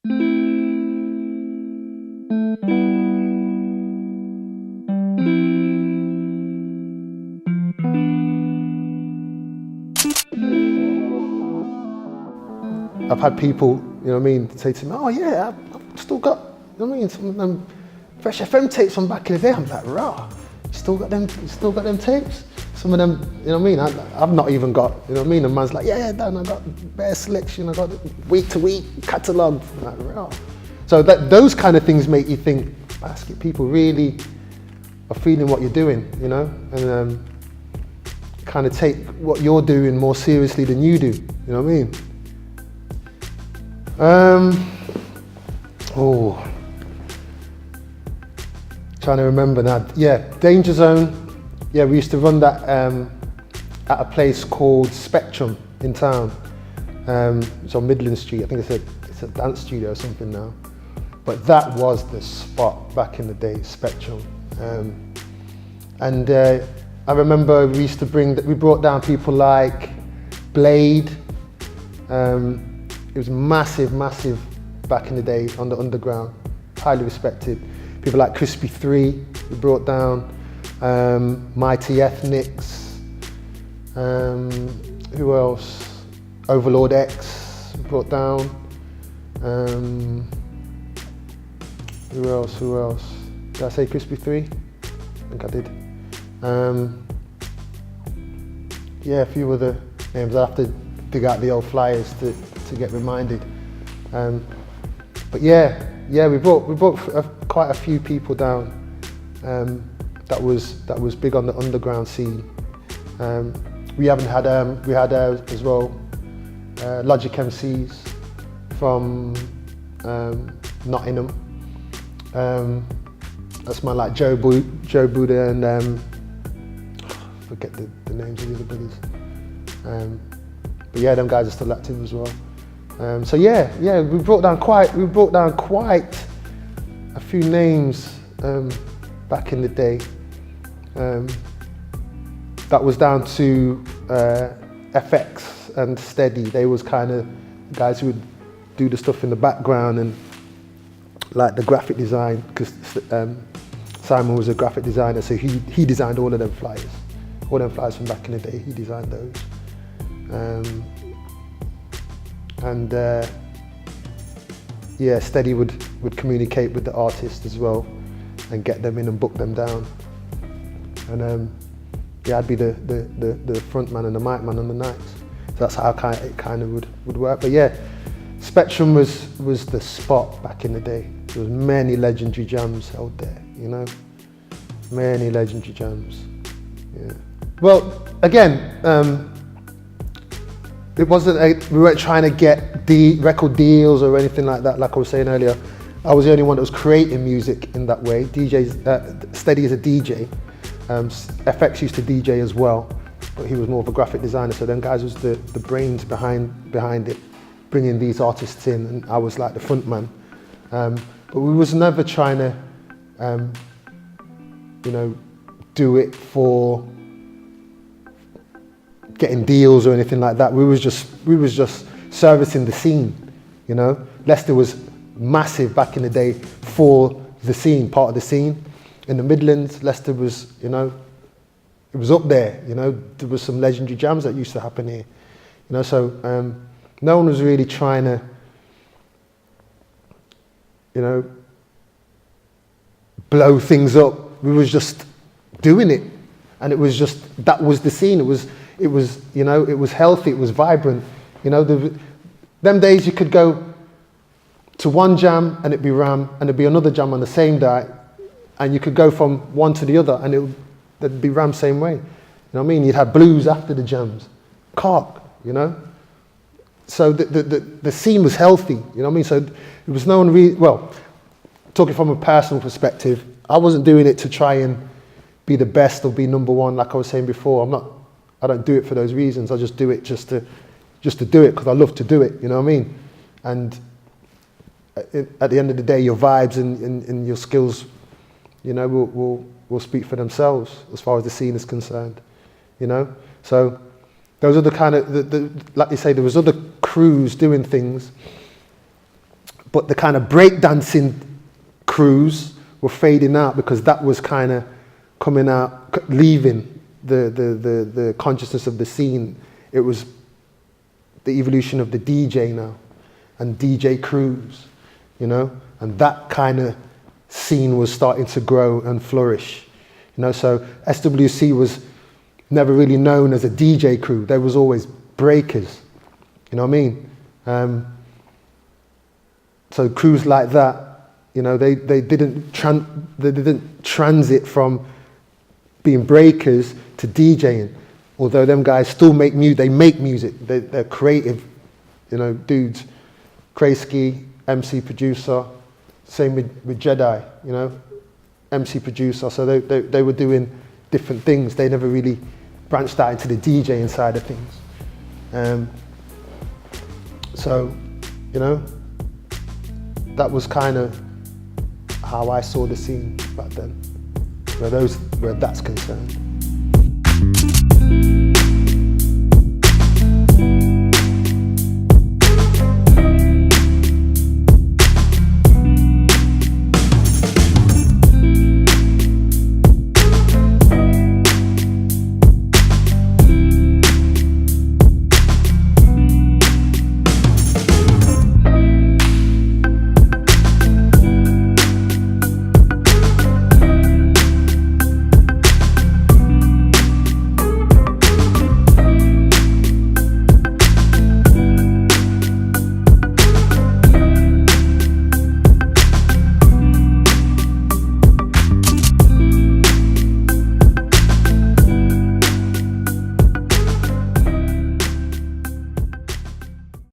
I've had people, you know what I mean, say to me, oh yeah, I've still got, you know what I mean, some of them Fresh FM tapes from back in the day. I'm like, rah, still got them tapes? Some of them, you know what I mean, I've not even got, you know what I mean, the man's like, yeah, Dan, I got bare selection, I got week to week catalogue. I'm like, rah. So those kind of things make you think, basket, people really are feeling what you're doing, you know, and kind of take what you're doing more seriously than you do, you know what I mean? Trying to remember now. Yeah, Danger Zone. Yeah, we used to run that at a place called Spectrum in town. It's on Midland Street. I think it's a dance studio or something now. But that was the spot back in the day, Spectrum. And I remember we brought down people like Blade. It was massive back in the day on the underground, highly respected. People like Crispy 3, we brought down, Mighty Ethnics, who else? Overlord X, we brought down. Who else? Did I say Crispy 3? I think I did. Yeah, a few other names. I have to dig out the old flyers to get reminded. But yeah, we brought quite a few people down. That was big on the underground scene. We had as well Logic MCs from Nottingham. That's man like Joe Buddha and forget the names of the other brothers. But yeah, them guys are still active as well. So yeah, we brought down quite a few names back in the day. That was down to FX and Steady. They was kind of guys who would do the stuff in the background and like the graphic design, because Simon was a graphic designer, so he designed all of them flyers. All them flyers from back in the day, he designed those. Yeah, Steady would communicate with the artists as well and get them in and book them down. And yeah, I'd be the front man and the mic man on the nights. So that's how it kind of would work. But yeah, Spectrum was the spot back in the day. There was many legendary jams held there, you know? Many legendary jams, yeah. Well, again, it wasn't we weren't trying to get record deals or anything like that, like I was saying earlier. I was the only one that was creating music in that way. Steady is a DJ. FX used to DJ as well, but he was more of a graphic designer, so them guys was the brains behind it, bringing these artists in, and I was like the front man. But we was never trying to, you know, do it for getting deals or anything like that. We was just servicing the scene, you know. Leicester was massive back in the day for the scene, part of the scene. In the Midlands, Leicester was, you know, it was up there, you know. There was some legendary jams that used to happen here, you know. So no one was really trying to, you know, blow things up. We was just doing it, and it was just, that was the scene. It was, you know, it was healthy, it was vibrant. You know, them days you could go to one jam and it'd be Ram, and there'd be another jam on the same day, and you could go from one to the other and there'd be Ram same way. You know what I mean? You'd have blues after the jams, Cark, you know? So the scene was healthy, you know what I mean? So it was no one really, well, talking from a personal perspective, I wasn't doing it to try and be the best or be number one, like I was saying before. I don't do it for those reasons. I just do it just to do it because I love to do it, you know what I mean? And at the end of the day, your vibes and your skills, you know, will speak for themselves as far as the scene is concerned, you know? So those are the kind of, like you say, there was other crews doing things, but the kind of breakdancing crews were fading out because that was kind of coming out, leaving the consciousness of the scene. It was the evolution of the DJ now, and DJ crews, you know, and that kind of scene was starting to grow and flourish, you know. So SWC was never really known as a DJ crew. There was always breakers, you know what I mean? So crews like that, you know, they didn't transit from being breakers to DJing. Although them guys still make music, they make music. They're creative, you know, dudes. Kraski, MC producer. Same with Jedi, you know, MC producer. So they were doing different things. They never really branched out into the DJing side of things. So, you know, that was kind of how I saw the scene back then, where that's concerned.